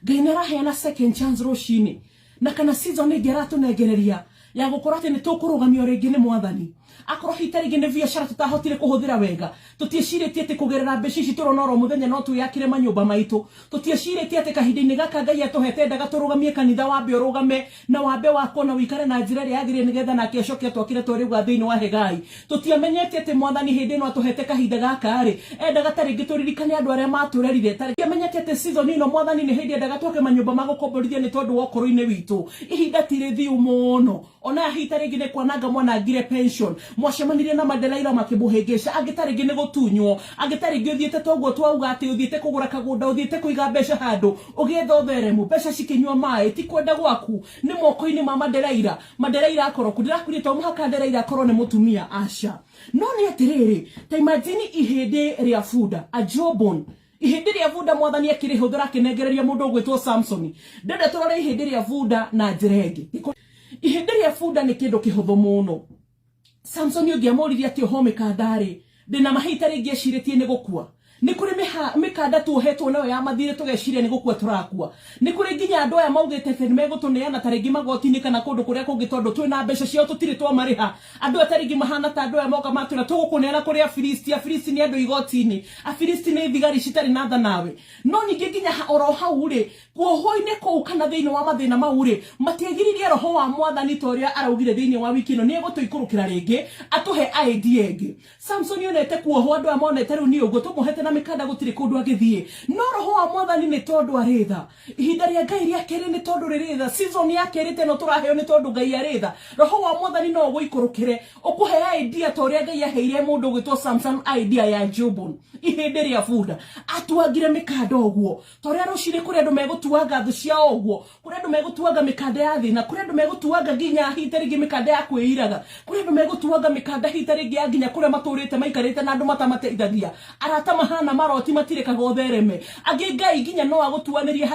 Ngai nĩaraheana second chance rucini na kana season ĩngĩ negereria ya gũkorwo atĩ nĩtũkũrũgamio rĩngĩ nĩ Mwathani. Akorwo hita rĩngĩ nĩ biacara tutahotire kuhuthira wega, tutiecirĩtie atĩ kugerera mbeca ici turona oro muthenya no tuyakire manyũmba maitũ, tutiecirĩtie atĩ kahinda-inĩ gaka Ngai atuhete ndaga tũrũgamie kanitha wambe ũrũgame na wambe wakwo na wikare na njĩra ĩrĩa yagĩrĩire nĩgetha nake acoke twakire twarĩ gwa thĩinĩ wa Hegai. Tutiamenyete atĩ Mwathani hĩndĩ ĩno atuhete kahinda gaka rĩ, endaga ta rĩngĩ tũririkane andũ arĩa matũrerire. Tutiamenyete atĩ season ĩno Mwathani nĩ hĩndĩ endaga twake manyũmba ma gũkomborithia nĩ tondũ wa ũkũrũ-inĩ witũ. Ihinda ti rĩthiu mũno, ona hita rĩngĩ nĩ kwananga mwanangire pension, mwacemanirie na Mandelaira makĩmũhĩngĩca, angĩ ta rĩngĩ nĩ gũtunywo, angĩ ta rĩngĩ ũthiĩte toguo twauga atĩ ũthiĩte kũgũra kagũnda, ũthiĩte kũiga mbeca handũ, ũgĩetha ũtheremu, mbeca cikĩnyua maĩ, ti kwenda gwaku, nĩ moko-inĩ ma Mandelaira. Mandelaira akorwo ku, ndĩrakwĩrĩte to mũhaka Mandelaira akorwo nĩ mũtumia, aca. No nĩ atĩrĩrĩ, ta imagine ihĩndĩ rĩa bunda, a jawbone, ihĩndĩ rĩa bunda Mwathani akĩrĩhũthĩra akĩnengereria mũndũ ũgwĩtwo Samson. Ndenda tũrore ihĩndĩ rĩa bunda na njĩra ĩngĩ. Ihĩndĩ rĩa bunda nĩ kĩndũ kĩhũthũ mũno. Samson ũngĩamũririe atĩ oho mĩkanda rĩ, ndĩna mahita rĩngĩ ecirĩtie nĩ gũkua. Nĩ kũrĩ mĩkanda tuohetwo nayo ya mathire tũgeciria nĩ gũkua tũrakua. Nĩ kũrĩ nginya andũ aya maugĩte atĩ nĩmegũtũneana ta rĩngĩ magoti-inĩ kana kũndũ kũrĩa kũngĩ tondũ twĩna mbeca ciao tũtirĩ twamarĩha. Andũ aya ta rĩngĩ mahana ta andũ aya moka matwĩra tũgũkũneana kũrĩ Afilisti. Afilisti nĩ andũ igoti-inĩ, Afilisti nĩ thigari citarĩ na tha nawe. No ningĩ nginya oro hau rĩ, kuoho-inĩ kũu kana thĩinĩ wa mathĩna mau rĩ, matiagiririe roho wa Mwathani ta ũrĩa araugire thĩinĩ wa wiki ĩno nĩ egũtũikũrũkĩra rĩngĩ atuhe idea ĩngĩ. Samson onete kuoho, andũ aya monete rĩu nĩ ũguo tũmũhete na mĩkanda gũtirĩ kũndũ agĩthiĩ. No roho wa Mwathani nĩ tondũ arĩ tha. Ihinda rĩa Ngai rĩa kerĩ nĩ tondũ rĩrĩ tha. Season ya kerĩ teno tũraheo nĩ tondũ Ngai arĩ tha. Roho wa Mwathani no ũgũikũrũkĩre ũkũhe idea ta ũrĩa Ngai aheire mũndũ ũgwĩtwo Samson idea ya jawbone. Ihĩndĩ rĩa bunda atuagire mĩkanda ũguo, ta ũrĩa rũcinĩ kũrĩ andũ megũtuanga thũ ciao ũguo, kũrĩ andũ megũtuanga mĩkanda ya thĩna, kũrĩ andũ megũtuanga nginya hita rĩngĩ mĩkanda ya kwĩiraga, kũrĩ andũ megũtuanga mĩkanda hita rĩngĩ ya nginya kũrĩa matũrĩte maikarĩte na andũ matamateithagia, arata mahana maroti matirĩkaga ũthereme. Angĩ Ngai nginya no agũtuanĩrie